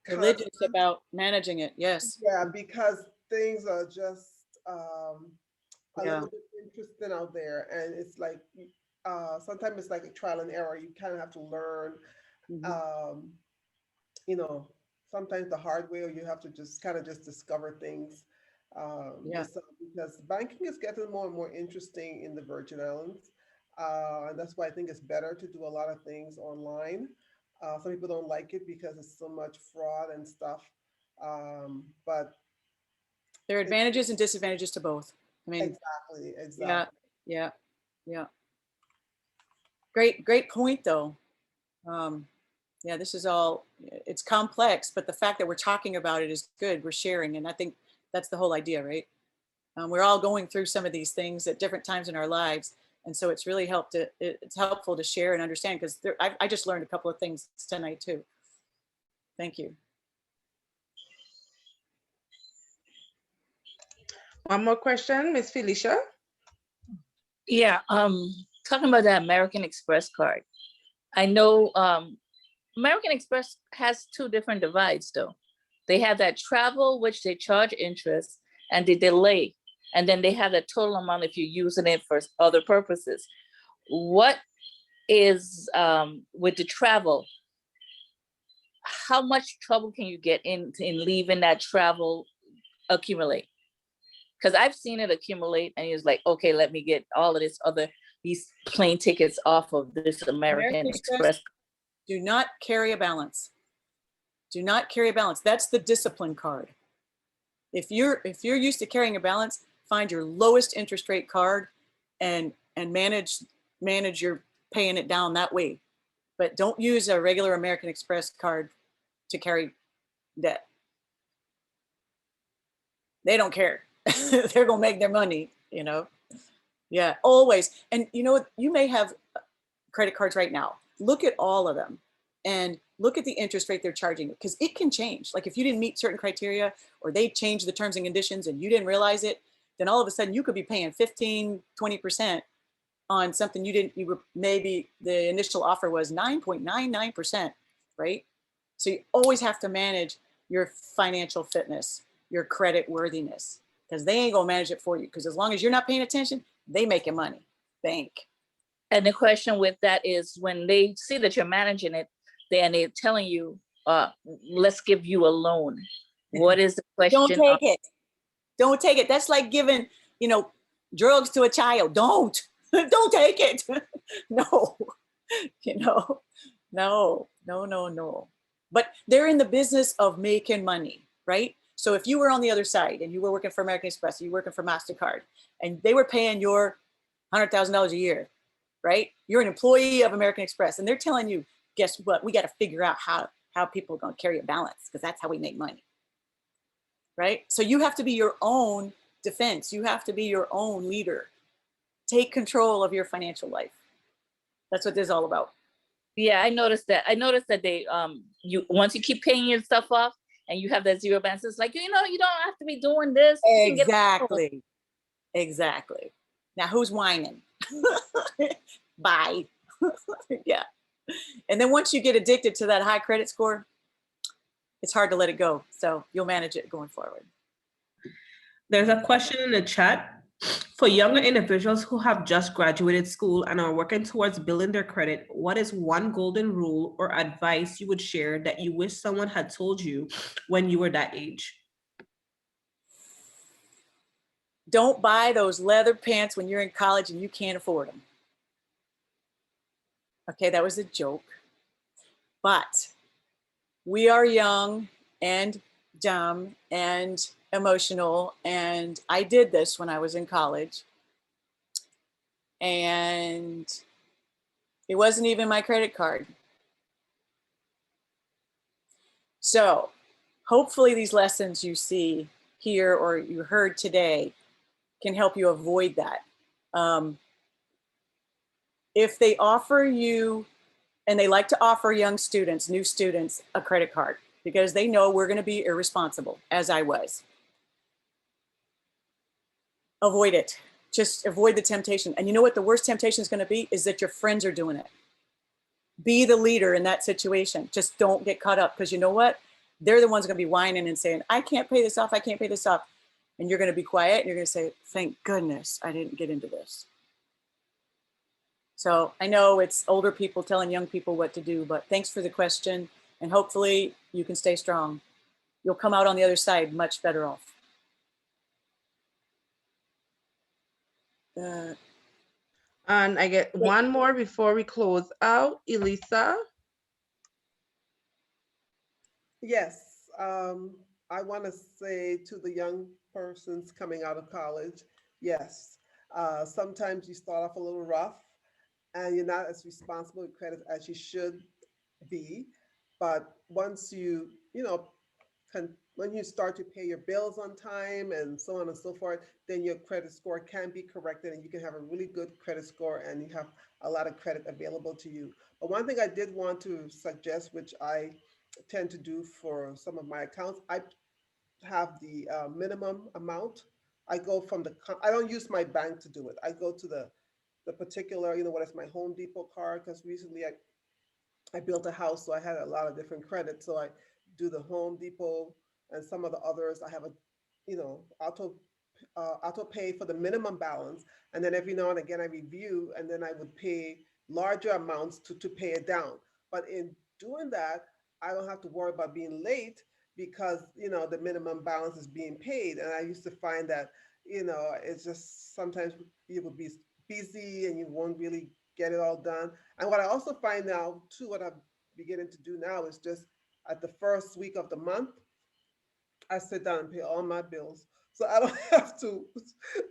Religious constant. about managing it. Yes. Yeah, because things are just a Yeah. little bit interesting out there. And it's like, sometimes it's like a trial and error. You kind of have to learn, Mhm. Sometimes the hard way, or you have to just kind of just discover things. Yeah. Yourself, because banking is getting more and more interesting in the Virgin Islands. And that's why I think it's better to do a lot of things online. Some people don't like it because it's so much fraud and stuff. But There are advantages and disadvantages to both. I mean, exactly. yeah. Great point though. Yeah, this is all, it's complex, but the fact that we're talking about it is good. We're sharing. And I think that's the whole idea, right? We're all going through some of these things at different times in our lives. And so it's really it's helpful to share and understand, because I just learned a couple of things tonight too. Thank you. One more question, Miss Felicia. Yeah, talking about the American Express card. I know American Express has 2 different divides though. They have that travel, which they charge interest, and the delay. And then they have the total amount if you're using it for other purposes. What is with the travel? How much trouble can you get in leaving that travel accumulate? Because I've seen it accumulate and it's like, okay, let me get all of these plane tickets off of this American Express. Do not carry a balance. Do not carry a balance. That's the discipline card. If you're used to carrying a balance, find your lowest interest rate card and manage your paying it down that way. But don't use a regular American Express card to carry debt. They don't care. They're gonna make their money, Yeah, always. And you may have credit cards right now. Look at all of them and look at the interest rate they're charging, because it can change. Like if you didn't meet certain criteria or they changed the terms and conditions and you didn't realize it, then all of a sudden you could be paying 15, 20% on something maybe the initial offer was 9.99%, right? So you always have to manage your financial fitness, your credit worthiness, because they ain't gonna manage it for you. Because as long as you're not paying attention, they making money. Bank. And the question with that is, when they see that you're managing it, they're telling you, let's give you a loan. What is the question? Don't take it. Don't take it. That's like giving, drugs to a child. Don't take it. No, no. But they're in the business of making money, right? So if you were on the other side and you were working for American Express, you were working for MasterCard, and they were paying your $100,000 a year, right? You're an employee of American Express, and they're telling you, guess what? We got to figure out how people are going to carry a balance, because that's how we make money. right? So you have to be your own defense. You have to be your own leader. Take control of your financial life. That's what this is all about. Yeah, I noticed that. I noticed that they you once you keep paying your stuff off and you have that zero balance, it's like, you know, you don't have to be doing this. You can get- Exactly. Exactly. Now who's whining? Bye. Yeah. And then once you get addicted to that high credit score, it's hard to let it go. So you'll manage it going forward. There's a question in the chat. For younger individuals who have just graduated school and are working towards building their credit, what is one golden rule or advice you would share that you wish someone had told you when you were that age? Don't buy those leather pants when you're in college and you can't afford them. Okay, that was a joke. But we are young and dumb and emotional. And I did this when I was in college. And it wasn't even my credit card. So hopefully these lessons you see here or you heard today can help you avoid that. If they offer you, and they like to offer young students, new students, a credit card because they know we're going to be irresponsible, as I was. Avoid it. Just avoid the temptation. And you know what the worst temptation is going to be is that your friends are doing it. Be the leader in that situation. Just don't get caught up because you know what? They're the ones going to be whining and saying, I can't pay this off. I can't pay this off. And you're going to be quiet and you're going to say, thank goodness I didn't get into this. So I know it's older people telling young people what to do, but thanks for the question. And hopefully you can stay strong. You'll come out on the other side much better off. And I get one more before we close out. Elisa? Yes, I want to say to the young persons coming out of college, yes, sometimes you start off a little rough and you're not as responsible with credit as you should be. But once you know, when you start to pay your bills on time and so on and so forth, then your credit score can be corrected and you can have a really good credit score and you have a lot of credit available to you. But one thing I did want to suggest, which I tend to do for some of my accounts, I have the minimum amount. I go from I don't use my bank to do it. I go to the particular, you know, what is my Home Depot card, because recently I built a house, so I had a lot of different credits. So I do the Home Depot and some of the others. I have a, you know, auto pay for the minimum balance. And then every now and again I review and then I would pay larger amounts to pay it down. But in doing that, I don't have to worry about being late because, you know, the minimum balance is being paid. And I used to find that, you know, it's just sometimes you would be busy and you won't really get it all done. And what I also find now too, what I'm beginning to do now is just at the first week of the month, I sit down and pay all my bills. So I don't have to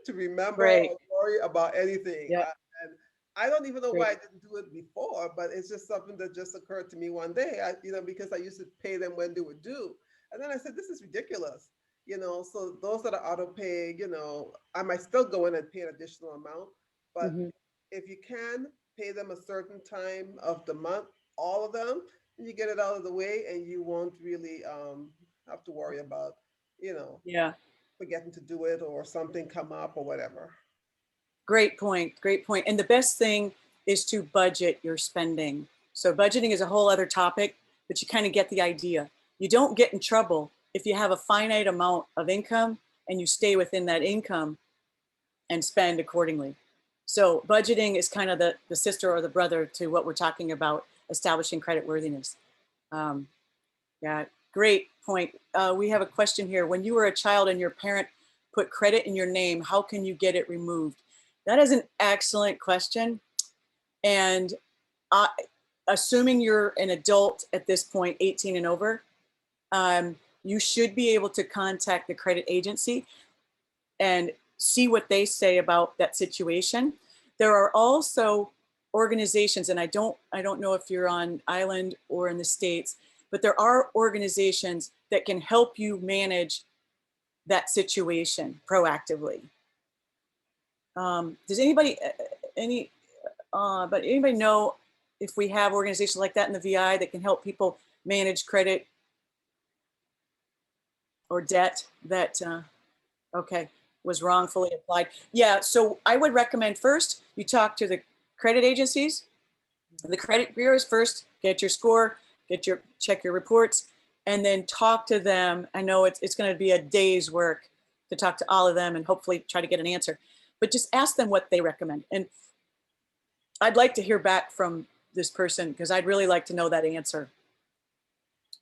remember or worry about anything. Yep. And I don't even know why I didn't do it before, but it's just something that just occurred to me one day, you know, because I used to pay them when they were due. And then I said, this is ridiculous. You know, so those that are auto pay, you know, I might still go in and pay an additional amount, but if you can pay them a certain time of the month, all of them, and you get it out of the way and you won't really have to worry about, you know, forgetting to do it or something come up or whatever. Great point, great point. And the best thing is to budget your spending. So budgeting is a whole other topic, but you kind of get the idea. You don't get in trouble if you have a finite amount of income and you stay within that income and spend accordingly. So budgeting is kind of the sister or the brother to what we're talking about, establishing credit worthiness. Yeah, great point. We have a question here. When you were a child and your parent put credit in your name, how can you get it removed? That is an excellent question. And assuming you're an adult at this point, 18 and over, you should be able to contact the credit agency and see what they say about that situation. There are also organizations, and I don't know if you're on island or in the States, but there are organizations that can help you manage that situation proactively. Does anybody, but anybody know if we have organizations like that in the VI that can help people manage credit or debt that, okay, was wrongfully applied? Yeah, so I would recommend first you talk to the credit agencies, the credit bureaus first, get your score, check your reports, and then talk to them. I know it's going to be a day's work to talk to all of them and hopefully try to get an answer, but just ask them what they recommend. And I'd like to hear back from this person because I'd really like to know that answer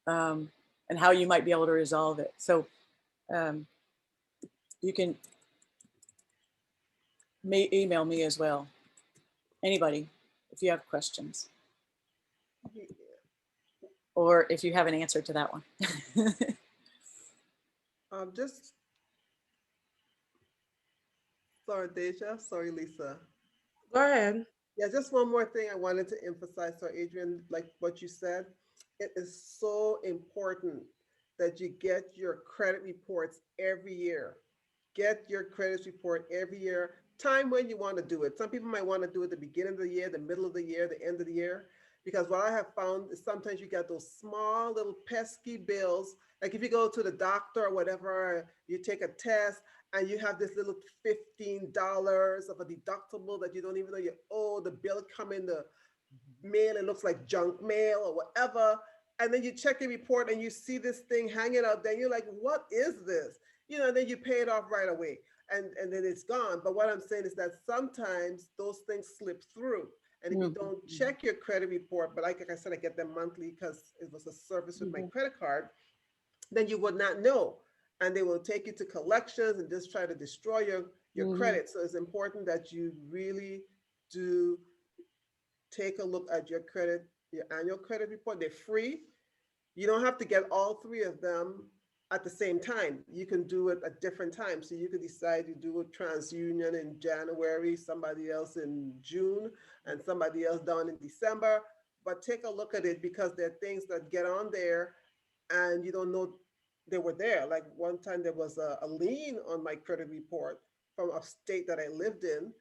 and how you might be able to resolve it. So you can email me as well. Anybody, if you have questions. Or if you have an answer to that one. Sorry, Deja. Sorry, Lisa. Go ahead. Yeah, just one more thing I wanted to emphasize. So Adriane, like what you said, it is so important that you get your credit reports every year. Get your credit report every year. Time when you want to do it. Some people might want to do it at the beginning of the year, the middle of the year, the end of the year. Because what I have found is sometimes you get those small little pesky bills. Like if you go to the doctor or whatever, you take a test and you have this little $15 of a deductible that you don't even know you owe. The bill come in the mail, it looks like junk mail or whatever. And then you check your report and you see this thing hanging out there. You're like, what is this? You know, then you pay it off right away and then it's gone. But what I'm saying is that sometimes those things slip through. And if you don't check your credit report, but like I said, I get them monthly because it was a service with my credit card, then you would not know. And they will take you to collections and just try to destroy your credit. So it's important that you really do take a look at your credit, your annual credit report. They're free. You don't have to get all three of them at the same time. You can do it at different times. So you could decide to do a TransUnion in January, somebody else in June, and somebody else down in December. But take a look at it because there are things that get on there and you don't know they were there. Like one time there was a lien on my credit report from a state that I lived in.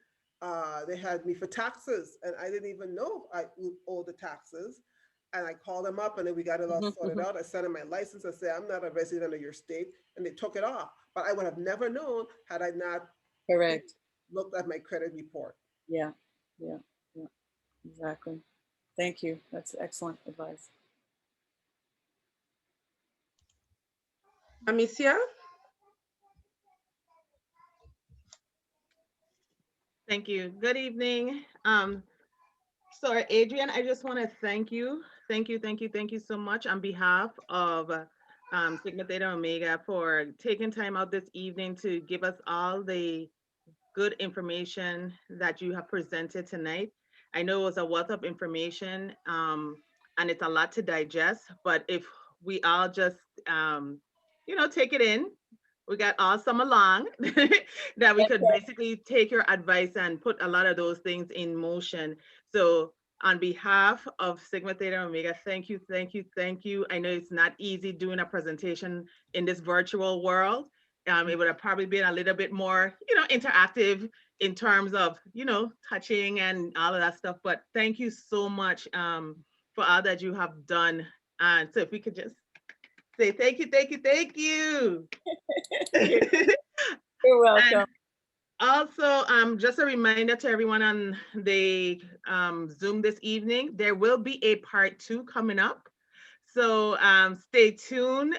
They had me for taxes and I didn't even know I owed the taxes. And I called them up and then we got it all sorted out. I sent them my license. I said, I'm not a resident of your state. And they took it off. But I would have never known had I not looked at my credit report. Yeah, exactly. Thank you. That's excellent advice. Amicia? Thank you. Good evening. So Adriane, I just want to thank you. Thank you so much on behalf of Sigma Theta Omega for taking time out this evening to give us all the good information that you have presented tonight. I know it was a wealth of information and it's a lot to digest, but if we all just, take it in, we got all summer long that we could basically take your advice and put a lot of those things in motion. So on behalf of Sigma Theta Omega, thank you. I know it's not easy doing a presentation in this virtual world. It would have probably been a little bit more, interactive in terms of, touching and all of that stuff. But thank you so much for all that you have done. And so if we could just say thank you. You're welcome. And also, just a reminder to everyone on the Zoom this evening, there will be a part 2 coming up. So stay tuned.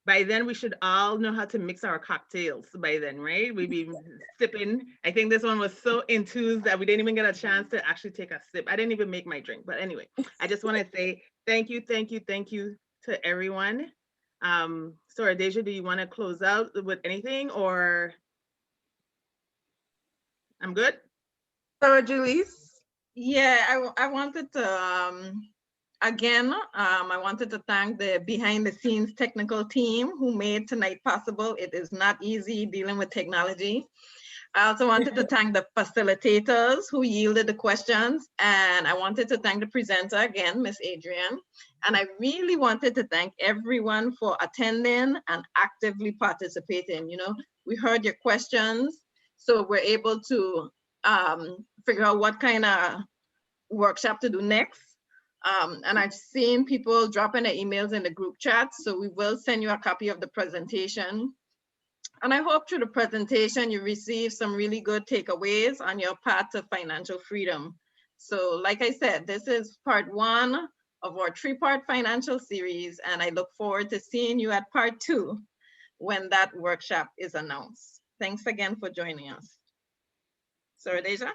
By then, we should all know how to mix our cocktails by then, right? We'd be sipping. I think this one was so enthused that we didn't even get a chance to actually take a sip. I didn't even make my drink. But anyway, I just want to say thank you to everyone. Sorry, Deja, do you want to close out with anything or? I'm good. Sarah Julie's? Yeah, I wanted to, again, I wanted to thank the behind the scenes technical team who made tonight possible. It is not easy dealing with technology. I also wanted to thank the facilitators who yielded the questions, and I wanted to thank the presenter again, Miss Adriane. And I really wanted to thank everyone for attending and actively participating. You know, we heard your questions, so we're able to figure out what kind of workshop to do next. And I've seen people dropping their emails in the group chat, so we will send you a copy of the presentation. And I hope through the presentation you receive some really good takeaways on your path to financial freedom. So like I said, this is part 1 of our 3-part financial series, and I look forward to seeing you at part 2 when that workshop is announced. Thanks again for joining us. Sorry, Deja?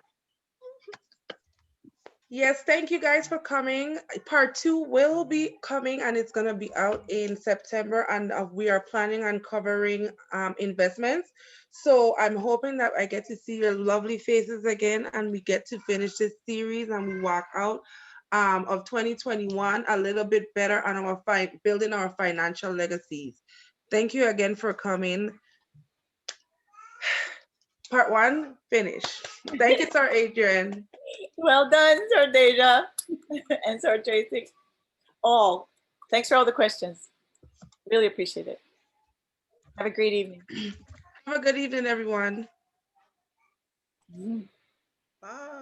Yes, thank you guys for coming. Part 2 will be coming and it's going to be out in September, and we are planning on covering investments. So I'm hoping that I get to see your lovely faces again and we get to finish this series and we walk out of 2021 a little bit better on our building our financial legacies. Thank you again for coming. Part 1 finished. Thank you, Sir Adriane. Well done, Sir Deja and Sir Tracy. All. Thanks for all the questions. Really appreciate it. Have a great evening. Have a good evening, everyone. Bye.